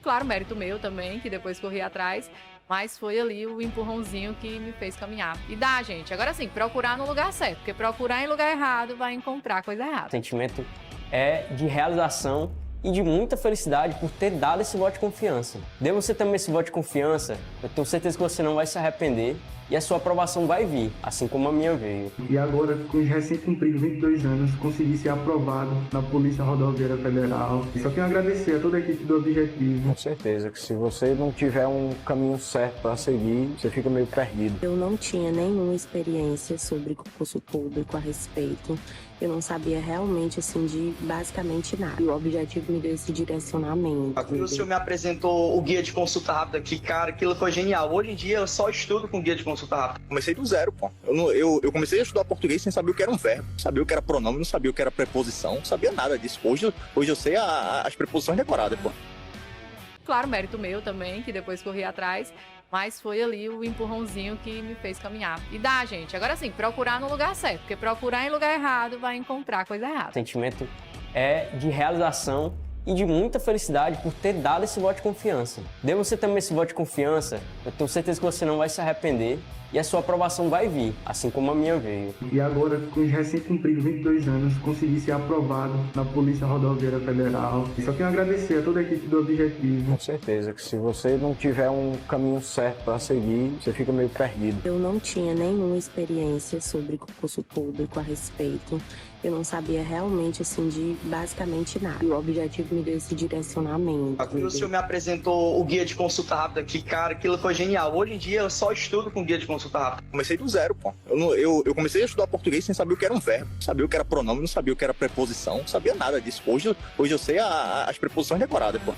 Claro, mérito meu também, que depois corri atrás, mas foi ali o empurrãozinho que me fez caminhar. E dá, gente. Agora sim, procurar no lugar certo, porque procurar em lugar errado vai encontrar coisa O errada. sentimento é de realização e de muita felicidade por ter dado esse voto de confiança. Dê você também esse voto de confiança, eu tenho certeza que você não vai se arrepender e a sua aprovação vai vir, assim como a minha veio. E agora, com os recém-cumpridos 22 anos, consegui ser aprovado na Polícia Rodoviária Federal. Só tenho a agradecer a toda a equipe do Objetivo. Com certeza que se você não tiver um caminho certo para seguir, você fica meio perdido. Eu não tinha nenhuma experiência sobre concurso público a respeito. Eu não sabia realmente, assim, de basicamente nada. E o Objetivo me deu esse direcionamento. O senhor me apresentou o guia de consulta rápida, que, cara, aquilo foi genial. Hoje em dia eu só estudo com guia de consulta rápida. Comecei do zero, pô. Eu comecei a estudar português sem saber o que era um verbo, sabia o que era pronome, não sabia o que era preposição, não sabia nada disso. Hoje eu sei as preposições decoradas, pô. Claro, mérito meu também, que depois corri atrás, mas foi ali o empurrãozinho que me fez caminhar. E dá, gente. Agora sim, procurar no lugar certo, porque procurar em lugar errado vai encontrar coisa errada. O sentimento é de realização e de muita felicidade por ter dado esse voto de confiança. Dê você também esse voto de confiança, eu tenho certeza que você não vai se arrepender e a sua aprovação vai vir, assim como a minha veio. E agora, com os recém-cumpridos 22 anos, consegui ser aprovado na Polícia Rodoviária Federal. Só tenho a agradecer a toda a equipe do Objetivo. Com certeza que se você não tiver um caminho certo para seguir, você fica meio perdido. Eu não tinha nenhuma experiência sobre concurso público a respeito. Eu não sabia realmente, assim, de basicamente nada. E o Objetivo me deu esse direcionamento. O senhor me apresentou o guia de consulta rápida, que, cara, aquilo foi genial. Hoje em dia eu só estudo com guia de consulta rápida. Comecei do zero, pô. Eu comecei a estudar português sem saber o que era um verbo, não sabia o que era pronome, não sabia o que era preposição, não sabia nada disso. Hoje eu sei as preposições decoradas, pô.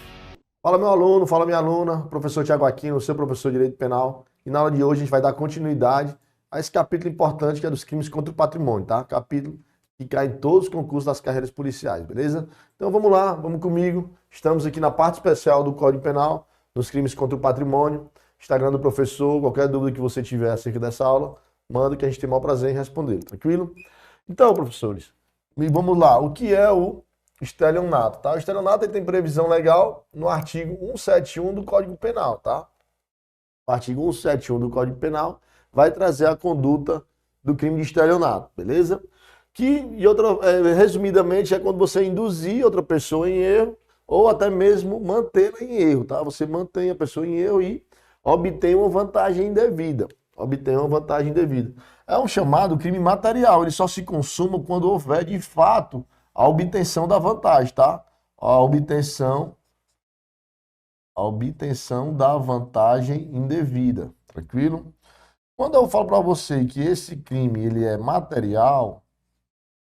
Fala meu aluno, fala minha aluna, professor Tiago Aquino, seu professor de Direito Penal. E na aula de hoje a gente vai dar continuidade a esse capítulo importante que é dos crimes contra o patrimônio, tá? Capítulo que cai em todos os concursos das carreiras policiais, beleza? Então vamos lá, vamos comigo. Estamos aqui na parte especial do Código Penal, nos crimes contra o patrimônio. Instagram do professor, qualquer dúvida que você tiver acerca dessa aula, manda que a gente tem o maior prazer em responder, tranquilo? Então, professores, vamos lá. O que é o estelionato, tá? O estelionato ele tem previsão legal no artigo 171 do Código Penal, tá? O artigo 171 do Código Penal vai trazer a conduta do crime de estelionato, beleza? Resumidamente, é quando você induzir outra pessoa em erro ou até mesmo mantê-la em erro, tá? Você mantém a pessoa em erro e obtém uma vantagem indevida. É um chamado crime material, ele só se consuma quando houver de fato a obtenção da vantagem, tá? A obtenção da vantagem indevida, tranquilo? Quando eu falo para você que esse crime ele é material,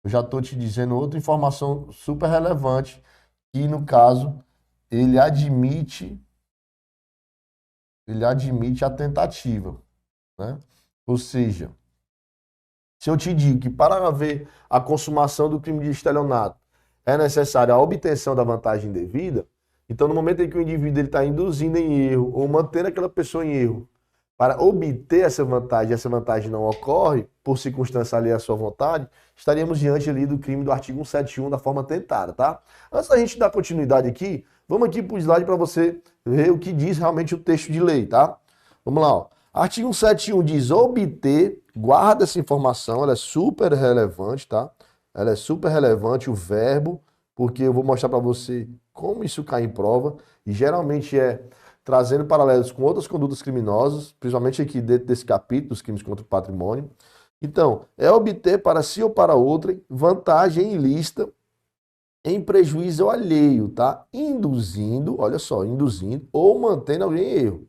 eu já estou te dizendo outra informação super relevante, que no caso ele admite a tentativa, né? Ou seja, se eu te digo que para haver a consumação do crime de estelionato é necessária a obtenção da vantagem indevida, então no momento em que o indivíduo está induzindo em erro ou mantendo aquela pessoa em erro para obter essa vantagem não ocorre, por circunstância alheia à sua vontade, estaríamos diante ali do crime do artigo 171 da forma tentada, tá? Antes da gente dar continuidade aqui, vamos aqui para o slide para você ver o que diz realmente o texto de lei, tá? Vamos lá, ó. Artigo 171 diz obter, guarda essa informação, ela é super relevante, tá? Ela é super relevante, o verbo, porque eu vou mostrar para você como isso cai em prova, e geralmente é trazendo paralelos com outras condutas criminosas, principalmente aqui dentro desse capítulo, dos crimes contra o patrimônio. Então, é obter para si ou para outrem vantagem ilícita em prejuízo alheio, tá? Induzindo, olha só, induzindo ou mantendo alguém em erro,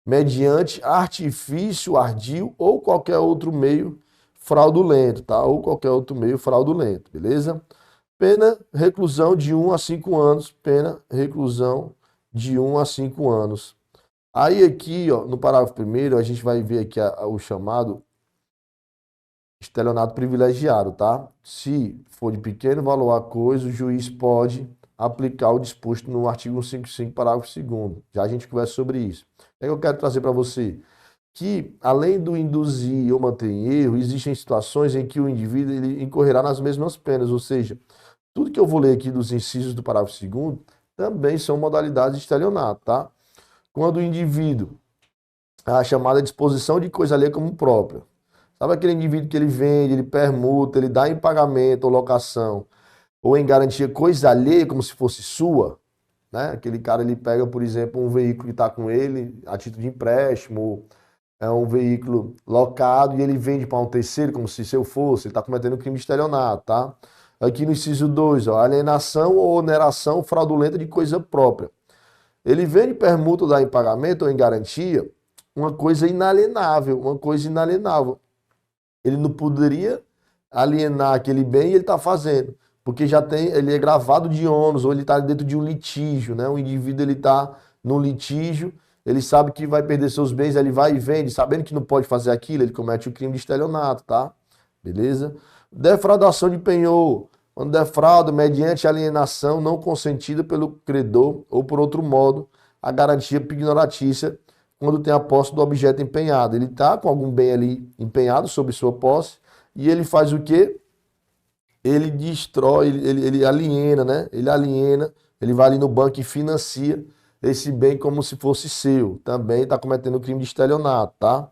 mediante artifício ardil ou qualquer outro meio fraudulento, tá? Ou qualquer outro meio fraudulento, beleza? Pena, reclusão de 1 a 5 anos, pena, reclusão de 1 a 5 anos. Aí aqui, ó, no parágrafo 1º, a gente vai ver aqui o chamado estelionato privilegiado, tá? Se for de pequeno valor a coisa, o juiz pode aplicar o disposto no artigo 155, parágrafo 2º. Já a gente conversa sobre isso. O que eu quero trazer para você? Que, além do induzir ou manter em erro, existem situações em que o indivíduo ele incorrerá nas mesmas penas, ou seja, tudo que eu vou ler aqui dos incisos do parágrafo 2º também são modalidades de estelionato, tá? Quando o indivíduo, a chamada disposição de coisa alheia como própria. Sabe aquele indivíduo que ele vende, ele permuta, ele dá em pagamento ou locação, ou em garantia coisa alheia como se fosse sua, né? Aquele cara, ele pega, por exemplo, um veículo que está com ele a título de empréstimo, é um veículo locado e ele vende para um terceiro como se seu fosse, ele está cometendo crime de estelionato, tá? Aqui no inciso 2, ó, alienação ou oneração fraudulenta de coisa própria. Ele vende, permuta ou dá em pagamento ou em garantia uma coisa inalienável, uma coisa inalienável. Ele não poderia alienar aquele bem e ele está fazendo, porque já tem, ele é gravado de ônus ou ele está dentro de um litígio, né? O indivíduo, ele está num litígio, ele sabe que vai perder seus bens, ele vai e vende, sabendo que não pode fazer aquilo, ele comete o crime de estelionato, tá? Beleza? Defraudação de penhor, quando defrauda mediante alienação não consentida pelo credor ou por outro modo, a garantia pignoratícia quando tem a posse do objeto empenhado. Ele está com algum bem ali empenhado sobre sua posse e ele faz o quê? Ele destrói, ele aliena, né? Ele aliena, ele vai ali no banco e financia esse bem como se fosse seu. Também está cometendo crime de estelionato, tá?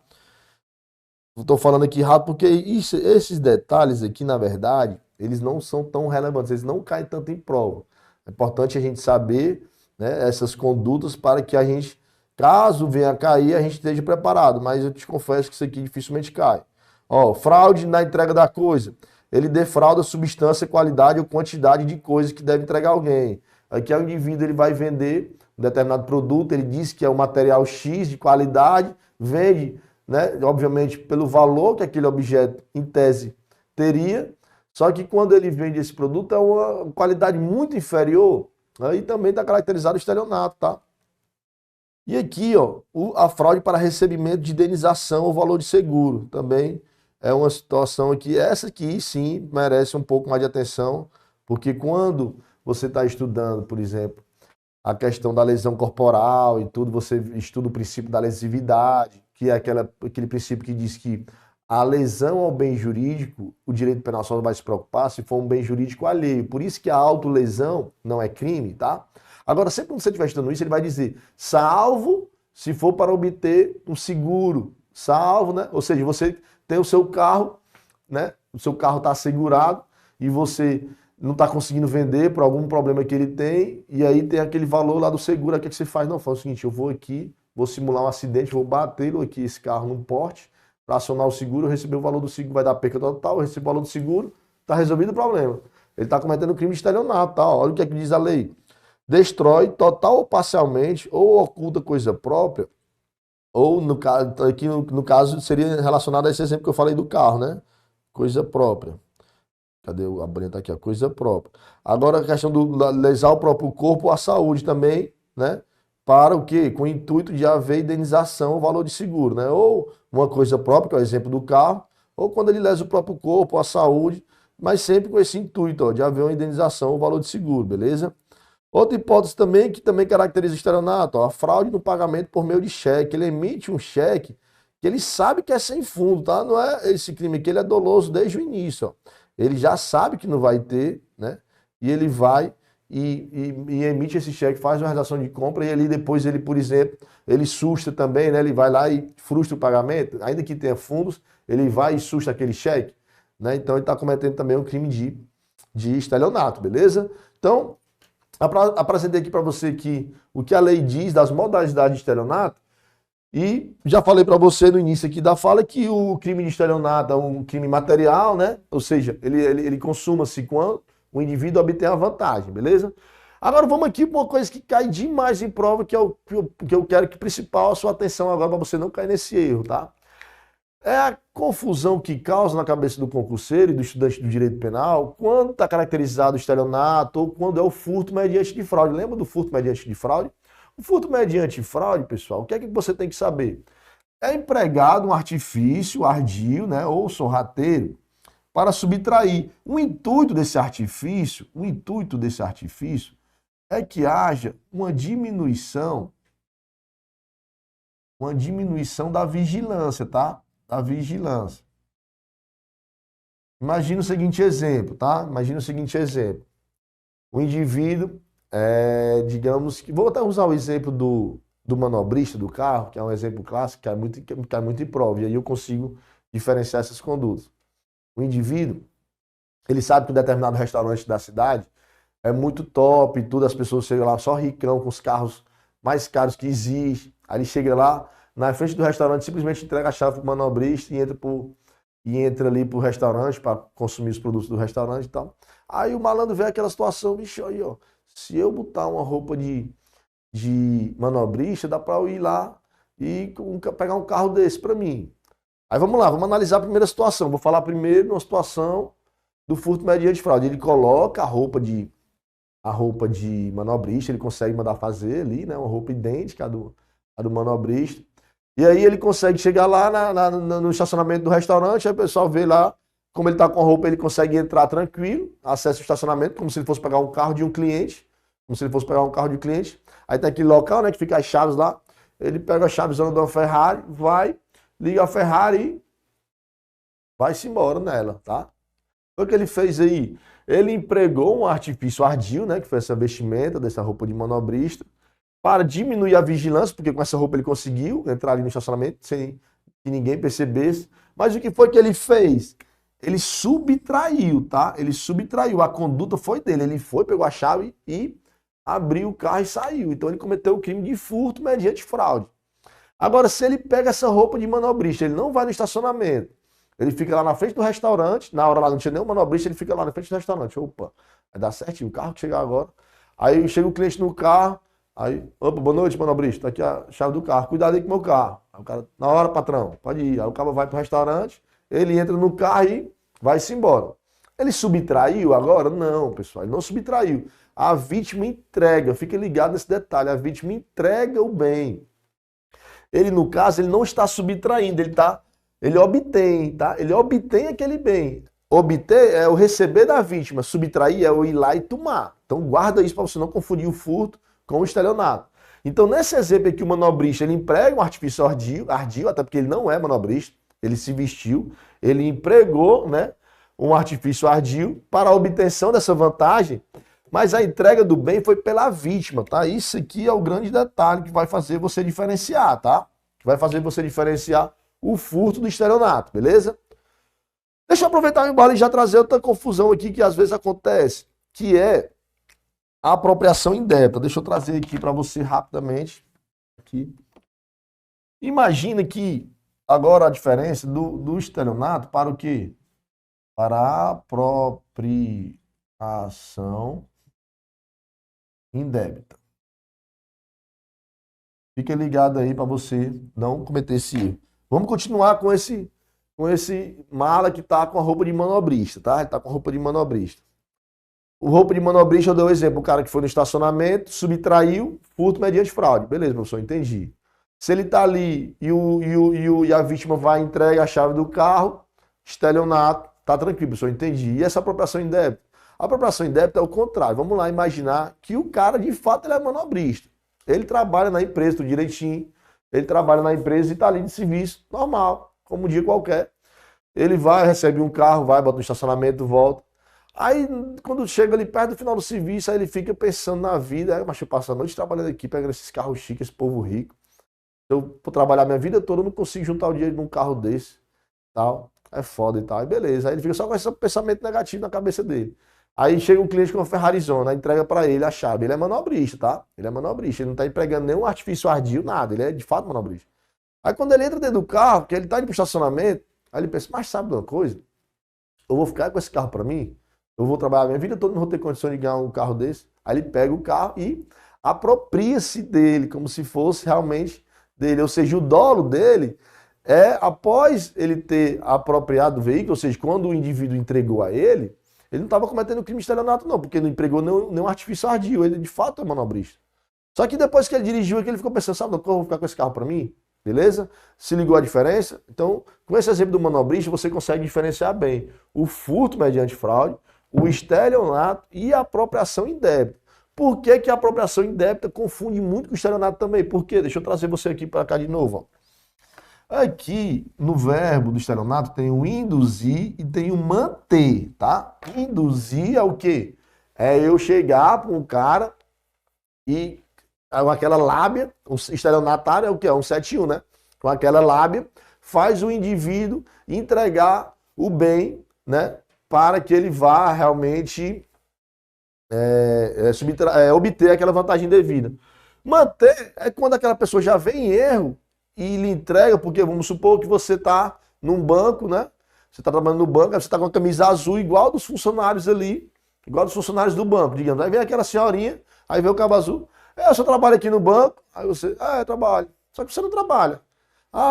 Estou falando aqui rápido porque esses detalhes aqui, na verdade, eles não são tão relevantes, eles não caem tanto em prova. É importante a gente saber, né, essas condutas para que a gente, caso venha a cair, a gente esteja preparado. Mas eu te confesso que isso aqui dificilmente cai. Ó, fraude na entrega da coisa. Ele defrauda substância, qualidade ou quantidade de coisa que deve entregar alguém. Aqui é o indivíduo, ele vai vender um determinado produto, ele diz que é um material X de qualidade, vende, né, obviamente pelo valor que aquele objeto, em tese, teria, só que quando ele vende esse produto é uma qualidade muito inferior, aí também está caracterizado o estelionato, tá? E aqui, ó, a fraude para recebimento de indenização ou valor de seguro, também é uma situação aqui, essa aqui sim merece um pouco mais de atenção, porque quando você está estudando, por exemplo, a questão da lesão corporal e tudo, você estuda o princípio da lesividade, que é aquele princípio que diz que a lesão ao bem jurídico, o direito penal só vai se preocupar se for um bem jurídico alheio. Por isso que a autolesão não é crime, tá? Agora, sempre que você estiver estudando isso, ele vai dizer, salvo se for para obter um seguro, salvo, né? Ou seja, você tem o seu carro, né? O seu carro está assegurado e você não está conseguindo vender por algum problema que ele tem, e aí tem aquele valor lá do seguro, o que você faz? Não, faz o seguinte, eu vou aqui, vou simular um acidente, vou bater aqui esse carro num porte, para acionar o seguro, eu receber o valor do seguro, vai dar perca total, eu recebo o valor do seguro, está resolvido o problema. Ele está cometendo crime de estelionato, tá? Olha o que é que diz a lei. Destrói total ou parcialmente, ou oculta coisa própria, ou no caso, aqui no caso seria relacionado a esse exemplo que eu falei do carro, né? Coisa própria. Cadê a Brenda? Tá aqui, a coisa própria. Agora a questão do lesar o próprio corpo ou a saúde também, né? Para o quê? Com o intuito de haver indenização ou valor de seguro, né? Ou uma coisa própria, que é o exemplo do carro, ou quando ele lesa o próprio corpo, a saúde, mas sempre com esse intuito, ó, de haver uma indenização ou valor de seguro, beleza? Outra hipótese também, que também caracteriza o estelionato, ó, a fraude no pagamento por meio de cheque. Ele emite um cheque que ele sabe que é sem fundo, tá? Não é esse crime aqui, ele é doloso desde o início, ó. Ele já sabe que não vai ter, né? E ele vai e emite esse cheque, faz uma redação de compra e ali depois ele, por exemplo, ele susta também, né? Ele vai lá e frustra o pagamento, ainda que tenha fundos, ele vai e susta aquele cheque, né? Então ele está cometendo também um crime de estelionato, beleza? Então, apresentei aqui para você o que a lei diz das modalidades de estelionato e já falei para você no início aqui da fala que o crime de estelionato é um crime material, né? Ou seja, ele consuma-se quando o indivíduo obtém a vantagem, beleza? Agora vamos aqui para uma coisa que cai demais em prova, que eu quero que principal a sua atenção agora para você não cair nesse erro, tá? É a confusão que causa na cabeça do concurseiro e do estudante do direito penal quando está caracterizado o estelionato ou quando é o furto mediante de fraude. Lembra do furto mediante de fraude? O furto mediante fraude, pessoal, o que é que você tem que saber? É empregado um artifício ardio, né, ou sorrateiro, para subtrair. O intuito desse artifício é que haja uma diminuição da vigilância, tá? Da vigilância. Imagina o seguinte exemplo, tá? Imagina o seguinte exemplo. O indivíduo, digamos que... Vou até usar o exemplo do manobrista do carro, que é um exemplo clássico, que é muito em prova, e aí eu consigo diferenciar essas condutas. O indivíduo, ele sabe que um determinado restaurante da cidade é muito top e tudo, as pessoas chegam lá só ricão, com os carros mais caros que existem. Aí ele chega lá, na frente do restaurante, simplesmente entrega a chave pro manobrista e entra ali pro restaurante para consumir os produtos do restaurante e tal. Aí o malandro vê aquela situação, bicho, aí, ó, se eu botar uma roupa de manobrista, dá para eu ir lá e pegar um carro desse para mim. Aí vamos lá, vamos analisar a primeira situação. Vou falar primeiro numa situação do furto mediante fraude. Ele coloca a roupa de manobrista, ele consegue mandar fazer ali, né, uma roupa idêntica à do manobrista. E aí ele consegue chegar lá no estacionamento do restaurante, aí o pessoal vê lá, como ele está com a roupa, ele consegue entrar tranquilo, acessa o estacionamento, como se ele fosse pegar um carro de um cliente, Aí tem aquele local, né, que fica as chaves lá, ele pega a chavezona de uma Ferrari, liga a Ferrari e vai-se embora nela, tá? O que ele fez aí? Ele empregou um artifício ardil, né, que foi essa vestimenta dessa roupa de manobrista, para diminuir a vigilância, porque com essa roupa ele conseguiu entrar ali no estacionamento sem que ninguém percebesse. Mas o que foi que ele fez? Ele subtraiu, tá? Ele subtraiu, a conduta foi dele. Ele foi, pegou a chave e abriu o carro e saiu. Então ele cometeu o crime de furto mediante fraude. Agora, se ele pega essa roupa de manobrista, ele não vai no estacionamento, ele fica lá na frente do restaurante, na hora lá não tinha nenhum manobrista, ele fica lá na frente do restaurante. Opa, vai dar certinho, o carro que chegar agora. Aí chega o cliente no carro, aí, opa, boa noite, manobrista, tá aqui a chave do carro, cuidado aí com o meu carro. Aí o cara, na hora, patrão, pode ir. Aí o cara vai pro restaurante, ele entra no carro e vai-se embora. Ele subtraiu agora? Não, pessoal, ele não subtraiu. A vítima entrega, fica ligado nesse detalhe, a vítima entrega o bem. Ele, no caso, ele não está subtraindo, ele obtém, tá? Ele obtém aquele bem. Obter é o receber da vítima, subtrair é o ir lá e tomar. Então guarda isso para você não confundir o furto com o estelionato. Então nesse exemplo aqui o manobrista, ele emprega um artifício ardil, até porque ele não é manobrista, ele se vestiu, ele empregou, né, um artifício ardil para a obtenção dessa vantagem, mas a entrega do bem foi pela vítima, tá? Isso aqui é o grande detalhe que vai fazer você diferenciar, tá? Que vai fazer você diferenciar o furto do estelionato, beleza? Deixa eu aproveitar o embalo e já trazer outra confusão aqui que às vezes acontece, que é a apropriação indébita. Deixa eu trazer aqui para você rapidamente. Aqui. Imagina que agora a diferença do estelionato para o quê? Para a apropriação indébita. Fica ligado aí para você não cometer esse erro. Vamos continuar com esse mala que tá com a roupa de manobrista, tá? Ele tá com a roupa de manobrista. O roupa de manobrista, eu dei o exemplo, o cara que foi no estacionamento, subtraiu, furto mediante fraude. Beleza, professor, entendi. Se ele tá ali e a vítima vai e entrega a chave do carro, estelionato, tá tranquilo, professor, entendi. E essa apropriação indébita? A apropriação indébita é o contrário. Vamos lá imaginar que o cara, de fato, ele é manobrista. Ele trabalha na empresa, tudo direitinho. Ele trabalha na empresa e está ali de serviço normal, como um dia qualquer. Ele vai, recebe um carro, vai, bota no estacionamento, volta. Aí, quando chega ali perto do final do serviço, aí ele fica pensando na vida. Mas eu passo a noite trabalhando aqui, pegando esses carros chiques, esse povo rico. Eu, por trabalhar minha vida toda, eu não consigo juntar o dinheiro num carro desse. Tal. É foda e tal. Aí beleza. Aí ele fica só com esse pensamento negativo na cabeça dele. Aí chega um cliente com uma Ferrarizona, entrega para ele a chave. Ele é manobrista, tá? Ele é manobrista. Ele não tá empregando nenhum artifício ardil, nada. Ele é de fato manobrista. Aí quando ele entra dentro do carro, que ele tá indo pro estacionamento, aí ele pensa, mas sabe de uma coisa? Eu vou ficar com esse carro para mim? Eu vou trabalhar a minha vida toda, não vou ter condições de ganhar um carro desse. Aí ele pega o carro e apropria-se dele, como se fosse realmente dele. Ou seja, o dolo dele é após ele ter apropriado o veículo, ou seja, quando o indivíduo entregou a ele não estava cometendo crime de estelionato não, porque não empregou nenhum artifício ardil, ele de fato é manobrista. Só que depois que ele dirigiu aqui, ele ficou pensando, sabe, eu vou ficar com esse carro para mim? Beleza? Se ligou a diferença? Então, com esse exemplo do manobrista, você consegue diferenciar bem o furto mediante fraude, o estelionato e a apropriação indébita. Por que que a apropriação indébita confunde muito com o estelionato também? Por quê? Deixa eu trazer você aqui para cá de novo. Ó. Aqui, no verbo do estelionato, tem o induzir e tem o manter, tá? Induzir é o quê? É eu chegar para um cara e com aquela lábia, o estelionatário é o que? É um 171, né? Com aquela lábia, faz o indivíduo entregar o bem, né? Para que ele vá realmente obter aquela vantagem devida. Manter é quando aquela pessoa já vem em erro e lhe entrega, porque vamos supor que você está num banco, né? Você está trabalhando no banco, aí você está com a camisa azul igual dos funcionários ali, igual dos funcionários do banco, digamos. Aí vem aquela senhorinha, aí vem o cabo azul. Eu só trabalho aqui no banco. Aí você, eu trabalho. Só que você não trabalha.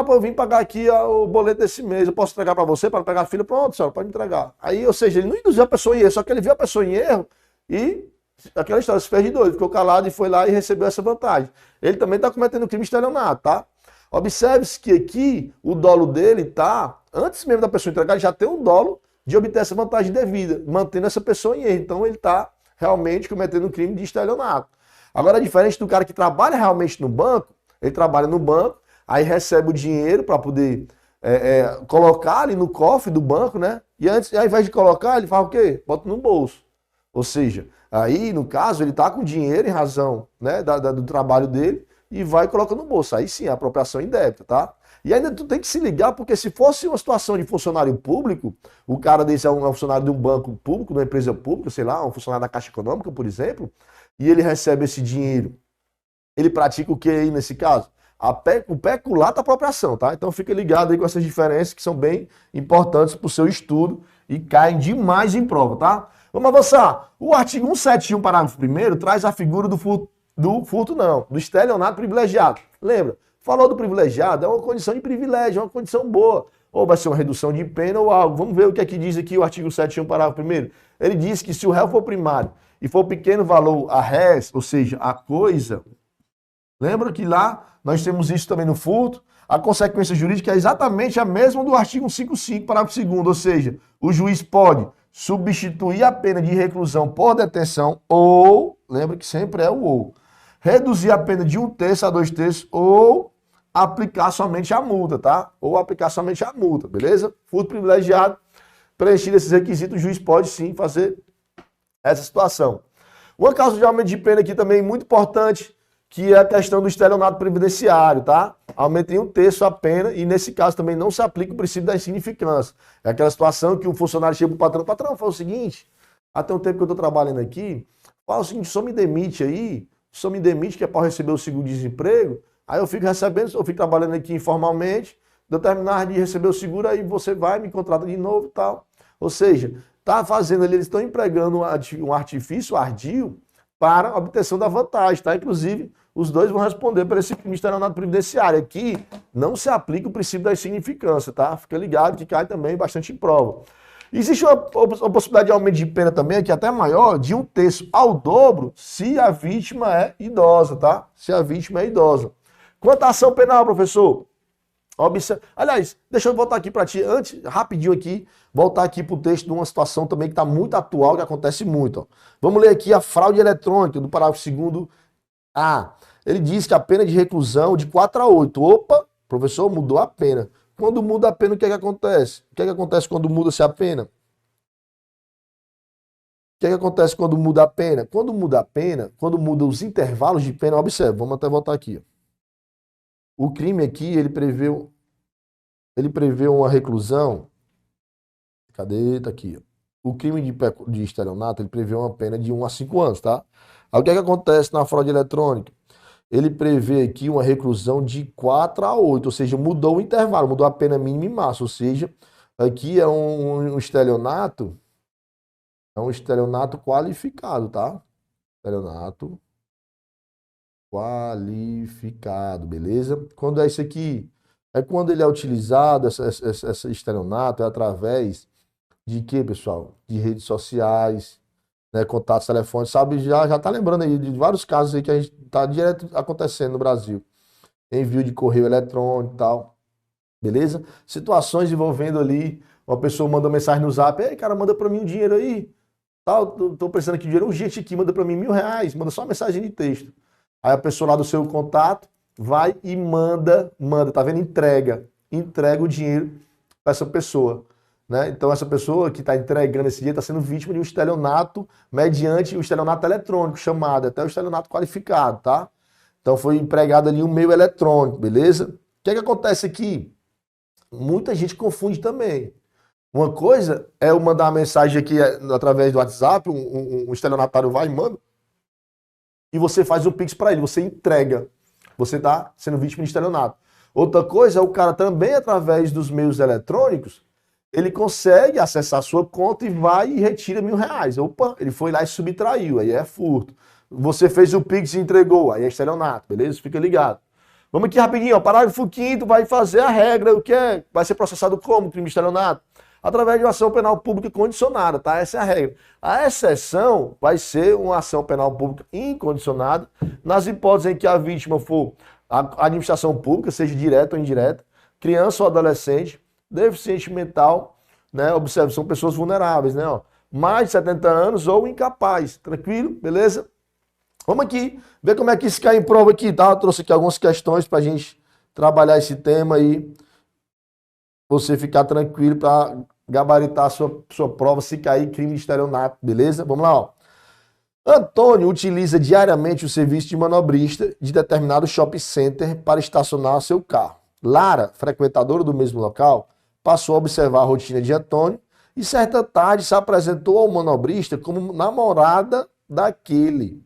Pô, eu vim pagar aqui o boleto desse mês, eu posso entregar para você, para pegar a fila? Pronto, senhora, pode entregar. Aí, ou seja, ele não induziu a pessoa em erro, só que ele viu a pessoa em erro e aquela história se fez de doido, ficou calado e foi lá e recebeu essa vantagem. Ele também está cometendo crime de estelionato, tá? Observe-se que aqui o dolo dele tá, antes mesmo da pessoa entregar, ele já tem um dolo de obter essa vantagem devida, mantendo essa pessoa em erro. Então ele está realmente cometendo um crime de estelionato. Agora, diferente do cara que trabalha realmente no banco, ele trabalha no banco, aí recebe o dinheiro para poder colocar ali no cofre do banco, né? E antes, ao invés de colocar, ele faz o quê? Bota no bolso. Ou seja, aí no caso ele está com dinheiro em razão, né, do trabalho dele e vai e coloca no bolso. Aí sim, a apropriação indébita, tá? E ainda tu tem que se ligar, porque se fosse uma situação de funcionário público, o cara desse é um funcionário de um banco público, de uma empresa pública, sei lá, um funcionário da Caixa Econômica, por exemplo, e ele recebe esse dinheiro, ele pratica o que aí nesse caso? O peculato apropriação, tá? Então fica ligado aí com essas diferenças que são bem importantes para o seu estudo e caem demais em prova, tá? Vamos avançar. O artigo 171, parágrafo 1º, traz a figura do estelionato privilegiado. Lembra? Falou do privilegiado, é uma condição de privilégio, é uma condição boa. Ou vai ser uma redução de pena ou algo. Vamos ver o que é que diz aqui o artigo 171, parágrafo 1º. Ele diz que se o réu for primário e for pequeno valor a res, ou seja, a coisa, lembra que lá nós temos isso também no furto, a consequência jurídica é exatamente a mesma do artigo 155, parágrafo 2º, ou seja, o juiz pode substituir a pena de reclusão por detenção ou, lembra que sempre é o ou, reduzir a pena de 1/3 a 2/3 ou aplicar somente a multa, tá? Ou aplicar somente a multa, beleza? Furto privilegiado, preenchido esses requisitos, o juiz pode sim fazer essa situação. Uma causa de aumento de pena aqui também muito importante, que é a questão do estelionato previdenciário, tá? Aumenta em 1/3 a pena e nesse caso também não se aplica o princípio da insignificância. É aquela situação que o funcionário chega pro patrão, fala o seguinte, até um tempo que eu tô trabalhando aqui, fala o seguinte, só me demite aí, só me demite que é para receber o seguro-desemprego, aí eu fico recebendo, eu fico trabalhando aqui informalmente, de eu terminar de receber o seguro, aí você vai, me contrata de novo e tal. Ou seja, tá fazendo ali, eles estão empregando um artifício ardio para a obtenção da vantagem, tá? Inclusive, os dois vão responder para esse crime de estelionato previdenciário. Aqui não se aplica o princípio da insignificância, tá? Fica ligado que cai também bastante em prova. Existe uma possibilidade de aumento de pena também, que é até maior, de 1/3 ao dobro, se a vítima é idosa, tá? Se a vítima é idosa. Quanto à ação penal, professor? Aliás, deixa eu voltar aqui para ti, antes, rapidinho aqui, voltar aqui para o texto de uma situação também que está muito atual, que acontece muito. Ó. Vamos ler aqui a fraude eletrônica, do parágrafo 2º. Ele diz que a pena de reclusão de 4 a 8. Opa, professor, mudou a pena. Quando muda a pena, o que é que acontece? O que é que acontece quando muda-se a pena? O que é que acontece quando muda a pena? Quando muda a pena, quando muda os intervalos de pena, observe, vamos até voltar aqui. O crime aqui, ele prevê uma reclusão. Cadê? Tá aqui. O crime de estelionato, ele prevê uma pena de 1 a 5 anos, tá? Aí o que é que acontece na fraude eletrônica? Ele prevê aqui uma reclusão de 4 a 8, ou seja, mudou o intervalo, mudou a pena mínima e máxima, ou seja, aqui é um estelionato, qualificado, tá? Estelionato qualificado, beleza? Quando é isso aqui? É quando ele é utilizado, esse estelionato, é através de quê, pessoal? De redes sociais, né, contatos telefônicos, sabe? Já tá lembrando aí de vários casos aí que a gente tá direto acontecendo no Brasil. Envio de correio eletrônico e tal, beleza? Situações envolvendo ali, uma pessoa manda mensagem no Zap, ei, cara, manda pra mim um dinheiro aí, tal, tô precisando aqui de dinheiro urgente aqui, manda pra mim R$1.000, manda só uma mensagem de texto. Aí a pessoa lá do seu contato vai e manda, tá vendo? Entrega o dinheiro para essa pessoa. né? Então essa pessoa que está entregando esse dinheiro está sendo vítima de um estelionato mediante o estelionato eletrônico, chamado até o estelionato qualificado, tá? Então foi empregado ali um meio eletrônico, beleza? O que é que acontece aqui? Muita gente confunde também. Uma coisa é eu mandar uma mensagem aqui através do WhatsApp, um estelionatário vai e manda, e você faz um Pix para ele, você entrega. Você está sendo vítima de estelionato. Outra coisa é o cara também, através dos meios eletrônicos, ele consegue acessar a sua conta e vai e retira R$1.000. Opa, ele foi lá e subtraiu, aí é furto. Você fez o Pix e entregou, aí é estelionato, beleza? Fica ligado. Vamos aqui rapidinho, ó. Parágrafo 5º vai fazer a regra, o que é? Vai ser processado como crime de estelionato? Através de uma ação penal pública condicionada, tá? Essa é a regra. A exceção vai ser uma ação penal pública incondicionada, nas hipóteses em que a vítima for a administração pública, seja direta ou indireta, criança ou adolescente, deficiente mental, né? Observe, são pessoas vulneráveis, né? Ó, mais de 70 anos ou incapaz. Tranquilo? Beleza? Vamos aqui ver como é que isso cai em prova aqui, tá? Eu trouxe aqui algumas questões pra gente trabalhar esse tema aí. Você ficar tranquilo para gabaritar a sua prova se cair crime de estelionato, beleza? Vamos lá, ó. Antônio utiliza diariamente o serviço de manobrista de determinado shopping center para estacionar seu carro. Lara, frequentadora do mesmo local, passou a observar a rotina de Antônio e certa tarde se apresentou ao manobrista como namorada daquele,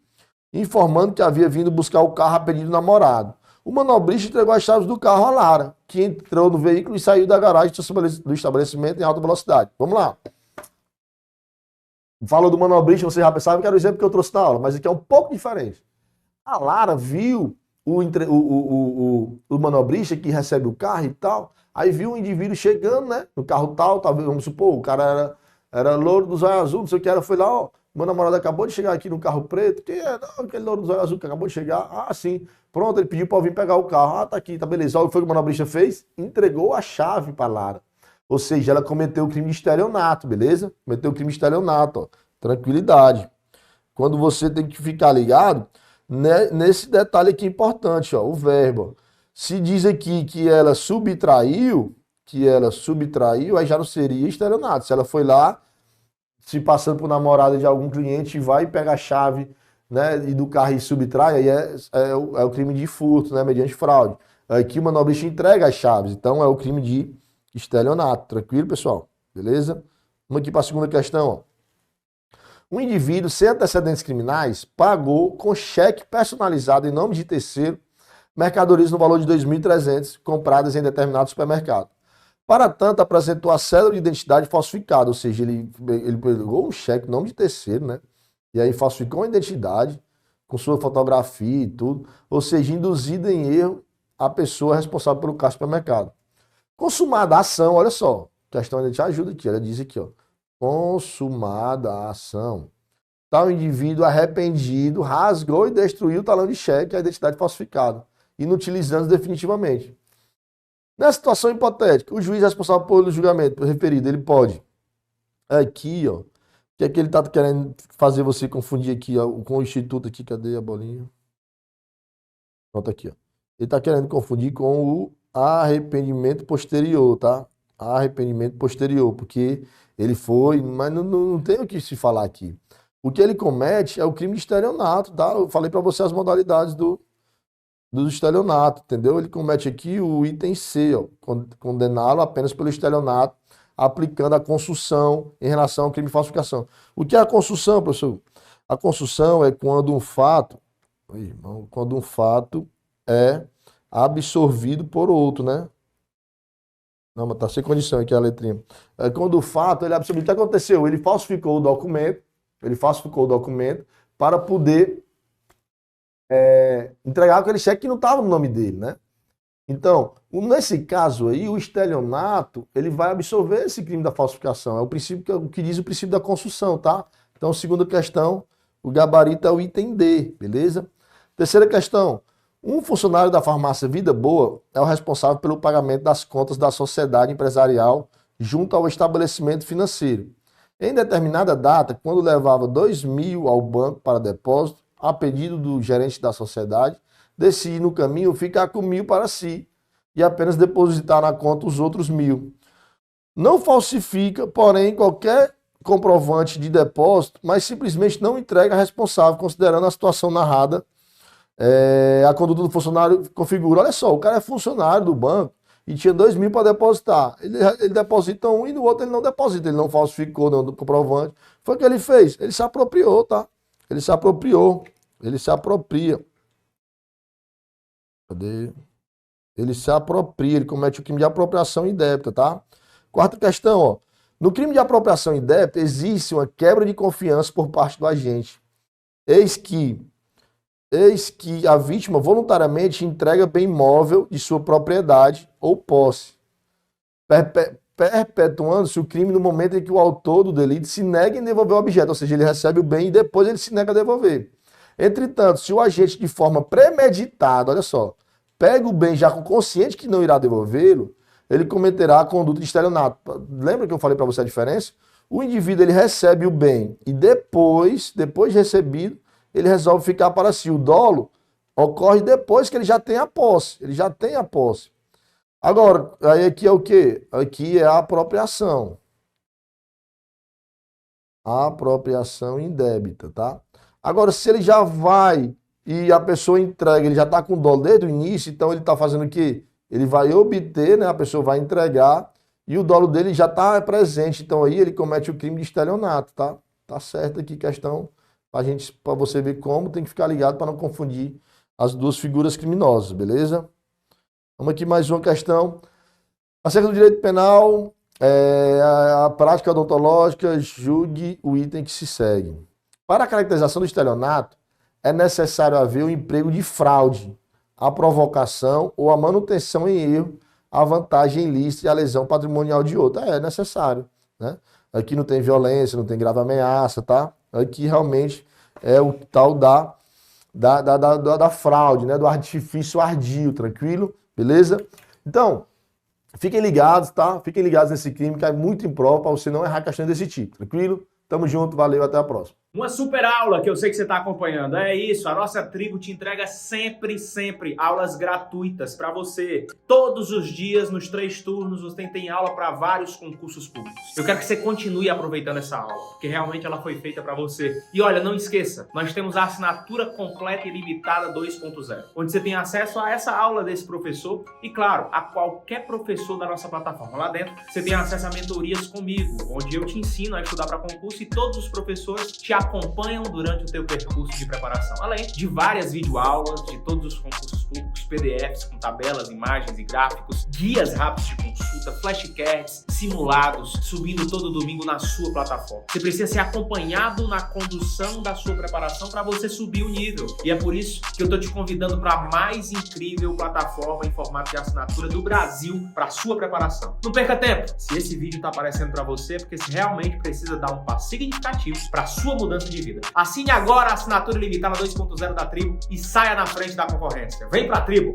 informando que havia vindo buscar o carro a pedido do namorado. O manobrista entregou as chaves do carro a Lara, que entrou no veículo e saiu da garagem do estabelecimento em alta velocidade. Vamos lá. Falou do manobrista, você já sabe que era o exemplo que eu trouxe na aula, mas aqui é um pouco diferente. A Lara viu o manobrista que recebe o carro e tal, aí viu um indivíduo chegando, né, no carro tal, vamos supor, o cara era louro dos olhos azuis, não sei o que era, foi lá, ó, meu namorado acabou de chegar aqui no carro preto, quem é? Não, aquele louro dos olhos azuis que acabou de chegar, ah, sim, pronto, ele pediu para eu vir pegar o carro, ah, tá aqui, tá beleza, olha o que foi que o manobrista fez? Entregou a chave para Lara. Ou seja, ela cometeu o crime de estelionato, beleza? Cometeu o crime de estelionato, ó. Tranquilidade. Quando você tem que ficar ligado, né, nesse detalhe aqui importante, ó, o verbo. Se diz aqui que ela subtraiu, aí já não seria estelionato. Se ela foi lá, se passando por namorada de algum cliente, vai pegar a chave, né, e do carro e subtrai, aí é o crime de furto, né, mediante fraude. Aqui o manobrista entrega as chaves, então é o crime de estelionato. Tranquilo, pessoal? Beleza? Vamos aqui para a segunda questão, ó. Um indivíduo sem antecedentes criminais pagou com cheque personalizado em nome de terceiro mercadorias no valor de 2.300 compradas em determinado supermercado. Para tanto, apresentou a cédula de identidade falsificada, ou seja, ele pegou um cheque em nome de terceiro, né? E aí falsificou a identidade com sua fotografia e tudo, ou seja, induzido em erro a pessoa responsável pelo caixa do supermercado. Consumada a ação, olha só, a questão ainda te ajuda aqui, ela diz aqui, ó. Consumada a ação. Tal indivíduo arrependido rasgou e destruiu o talão de cheque e a identidade falsificada, inutilizando definitivamente. Nessa situação hipotética, o juiz responsável pelo julgamento referido, ele pode, aqui, ó, que é que ele está querendo fazer você confundir aqui, ó, com o instituto aqui, cadê a bolinha? Pronto, aqui, ó. Ele está querendo confundir com o arrependimento posterior, tá? Arrependimento posterior, porque ele foi, mas não tem o que se falar aqui. O que ele comete é o crime de estelionato, tá? Eu falei para você as modalidades do estelionato, entendeu? Ele comete aqui o item C, ó, condená-lo apenas pelo estelionato, aplicando a consução em relação ao crime de falsificação. O que é a consução, professor? A consução é quando um fato é absorvido por outro, né? Não, mas tá sem condição aqui a letrinha. É quando o fato ele é absorvido. O que aconteceu? Ele falsificou o documento para poder entregar aquele cheque que não estava no nome dele, né? Então, nesse caso aí, o estelionato, ele vai absorver esse crime da falsificação. É o princípio que diz o princípio da consução, tá? Então, segunda questão, o gabarito é o item D, beleza? Terceira questão, um funcionário da farmácia Vida Boa é o responsável pelo pagamento das contas da sociedade empresarial junto ao estabelecimento financeiro. Em determinada data, quando levava 2.000 ao banco para depósito, a pedido do gerente da sociedade, decide no caminho ficar com 1.000 para si e apenas depositar na conta os outros 1.000. não falsifica, porém, qualquer comprovante de depósito, mas simplesmente não entrega a responsável, considerando a situação narrada. A conduta do funcionário configura. Olha só, o cara é funcionário do banco e tinha 2.000 para depositar. Ele deposita um e no outro ele não deposita. Ele não falsificou não, do comprovante. Foi o que ele fez. Ele se apropriou, tá? Ele se apropriou. Ele se apropria. Cadê? Ele se apropria. Ele comete o crime de apropriação indébita, tá? Quarta questão, ó. No crime de apropriação indébita existe uma quebra de confiança por parte do agente. Eis que a vítima voluntariamente entrega bem imóvel de sua propriedade ou posse, perpetuando-se o crime no momento em que o autor do delito se nega em devolver o objeto, ou seja, ele recebe o bem e depois ele se nega a devolver. Entretanto, se o agente de forma premeditada, olha só, pega o bem já com consciente que não irá devolvê-lo, ele cometerá a conduta de estelionato. Lembra que eu falei para você a diferença? O indivíduo ele recebe o bem e depois de recebido, ele resolve ficar para si. O dolo ocorre depois que ele já tem a posse. Ele já tem a posse. Agora, aí aqui é o quê? Aqui é a apropriação. A apropriação indébita, tá? Agora, se ele já vai e a pessoa entrega, ele já está com dolo desde o início, então ele está fazendo o quê? Ele vai obter, né? A pessoa vai entregar e o dolo dele já está presente. Então aí ele comete o crime de estelionato, tá? Tá certo aqui, questão... Para você ver como, tem que ficar ligado para não confundir as duas figuras criminosas, beleza? Vamos aqui mais uma questão. Acerca do direito penal, a prática odontológica, julgue o item que se segue. Para a caracterização do estelionato, é necessário haver o emprego de fraude, a provocação ou a manutenção em erro, a vantagem ilícita e a lesão patrimonial de outro. É necessário, né? Aqui não tem violência, não tem grave ameaça, tá? Aqui realmente é o tal da fraude, né? Do artifício ardio, tranquilo? Beleza? Então, fiquem ligados, tá? Fiquem ligados nesse crime que é muito impróprio para você não errar questões desse tipo, tranquilo? Tamo junto, valeu, até a próxima. Uma super aula que eu sei que você está acompanhando. É isso, a nossa tribo te entrega sempre aulas gratuitas para você. Todos os dias, nos 3 turnos, você tem aula para vários concursos públicos. Eu quero que você continue aproveitando essa aula, porque realmente ela foi feita para você. E olha, não esqueça, nós temos a assinatura completa e limitada 2.0, onde você tem acesso a essa aula desse professor e, claro, a qualquer professor da nossa plataforma. Lá dentro, você tem acesso a mentorias comigo, onde eu te ensino a estudar para concurso e todos os professores te acompanham durante o teu percurso de preparação, além de várias videoaulas de todos os concursos públicos, PDFs com tabelas, imagens e gráficos, guias rápidos de consulta, flashcards, simulados, subindo todo domingo na sua plataforma. Você precisa ser acompanhado na condução da sua preparação para você subir o nível. E é por isso que eu estou te convidando para a mais incrível plataforma em formato de assinatura do Brasil para a sua preparação. Não perca tempo! Se esse vídeo está aparecendo para você, é porque você realmente precisa dar um passo significativo para a sua mudança de vida. Assine agora a assinatura limitada 2.0 da Tribo e saia na frente da concorrência. Vem pra Tribo!